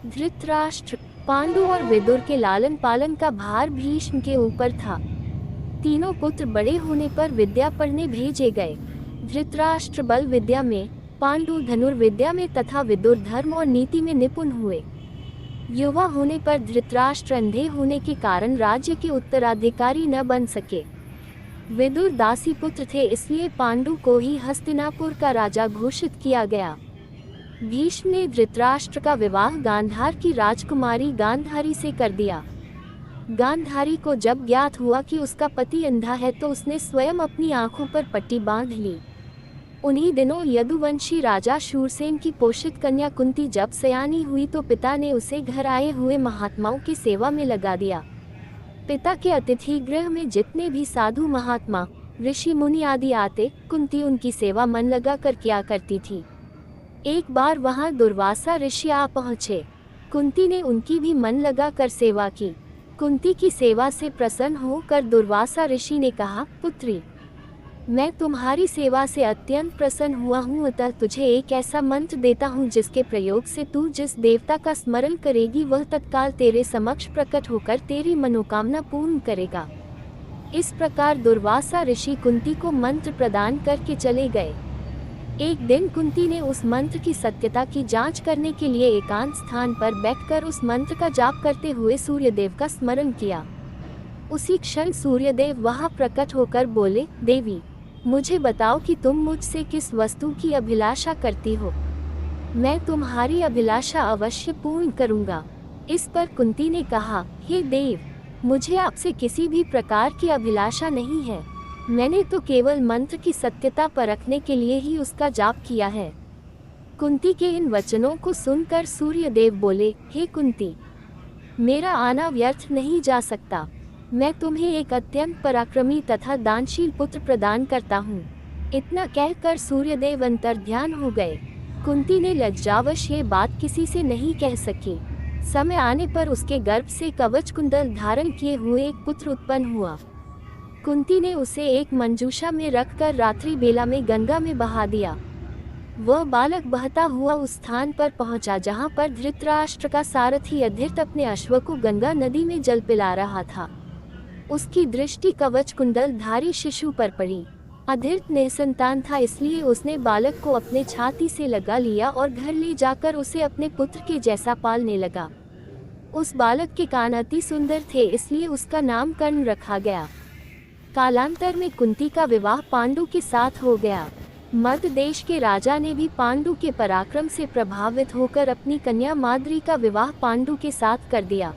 धृतराष्ट्र, पांडु और विदुर के लालन पालन का भार भीष्म के ऊपर था। तीनों पुत्र बड़े होने पर विद्या पढ़ने भेजे गए। धृतराष्ट्र बल विद्या में, पांडु धनुर्विद्या में तथा विदुर धर्म और नीति में निपुण हुए। युवा होने पर धृतराष्ट्र अंधे होने के कारण राज्य के उत्तराधिकारी न बन सके। विदुर दासी पुत्र थे, इसलिए पांडु को ही हस्तिनापुर का राजा घोषित किया गया। भीष्म ने धृतराष्ट्र का विवाह गांधार की राजकुमारी गांधारी से कर दिया। गांधारी को जब ज्ञात हुआ कि उसका पति अंधा है तो उसने स्वयं अपनी आंखों पर पट्टी बांध ली। उन्हीं दिनों यदुवंशी राजा शूरसेन की पोषित कन्या कुंती जब सयानी हुई तो पिता ने उसे घर आए हुए महात्माओं की सेवा में लगा दिया। पिता के अतिथि गृह में जितने भी साधु महात्मा, ऋषि मुनि आदि आते, कुंती उनकी सेवा मन लगा कर किया करती थी। एक बार वहां दुर्वासा ऋषि आ पहुँचे। कुंती ने उनकी भी मन लगा कर सेवा की। कुंती की सेवा से प्रसन्न होकर दुर्वासा ऋषि ने कहा, पुत्री, मैं तुम्हारी सेवा से अत्यंत प्रसन्न हुआ हूँ, अतः तुझे एक ऐसा मंत्र देता हूँ जिसके प्रयोग से तू जिस देवता का स्मरण करेगी वह तत्काल तेरे समक्ष प्रकट होकर तेरी मनोकामना पूर्ण करेगा। इस प्रकार दुर्वासा ऋषि कुंती को मंत्र प्रदान करके चले गए। एक दिन कुंती ने उस मंत्र की सत्यता की जांच करने के लिए एकांत स्थान पर बैठकर उस मंत्र का जाप करते हुए सूर्यदेव का स्मरण किया। उसी क्षण सूर्यदेव वहां प्रकट होकर बोले, देवी, मुझे बताओ कि तुम मुझसे किस वस्तु की अभिलाषा करती हो। मैं तुम्हारी अभिलाषा अवश्य पूर्ण करूंगा। इस पर कुंती ने कहा, हे देव, मुझे आपसे किसी भी प्रकार की अभिलाषा नहीं है। मैंने तो केवल मंत्र की सत्यता परखने के लिए ही उसका जाप किया है। कुंती के इन वचनों को सुनकर सूर्यदेव बोले, हे कुंती, मेरा आना व्यर्थ नहीं जा सकता। मैं तुम्हें एक अत्यंत पराक्रमी तथा दानशील पुत्र प्रदान करता हूँ। इतना कहकर सूर्यदेव अंतर्ध्यान हो गए। कुंती ने लज्जावश ये बात किसी से नहीं कह सकी। समय आने पर उसके गर्भ से कवच कुंडल धारण किए हुए एक पुत्र उत्पन्न हुआ। कुंती ने उसे एक मंजूषा में रखकर रात्रि बेला में गंगा में बहा दिया। वह बालक बहता हुआ उस स्थान पर पहुंचा जहां पर धृतराष्ट्र का सारथी अधीर्त अपने अश्व को गंगा नदी में जल पिला रहा था। उसकी दृष्टि कवच कुंडल धारी शिशु पर पड़ी। अधीर्त निसंतान था, इसलिए उसने बालक को अपने छाती से लगा लिया और घर ले जाकर उसे अपने पुत्र के जैसा पालने लगा। उस बालक के कान अति सुंदर थे, इसलिए उसका नाम कर्ण रखा गया। कालांतर में कुंती का विवाह पांडु के साथ हो गया। मध्य देश के राजा ने भी पांडु के पराक्रम से प्रभावित होकर अपनी कन्या माद्री का विवाह पांडु के साथ कर दिया।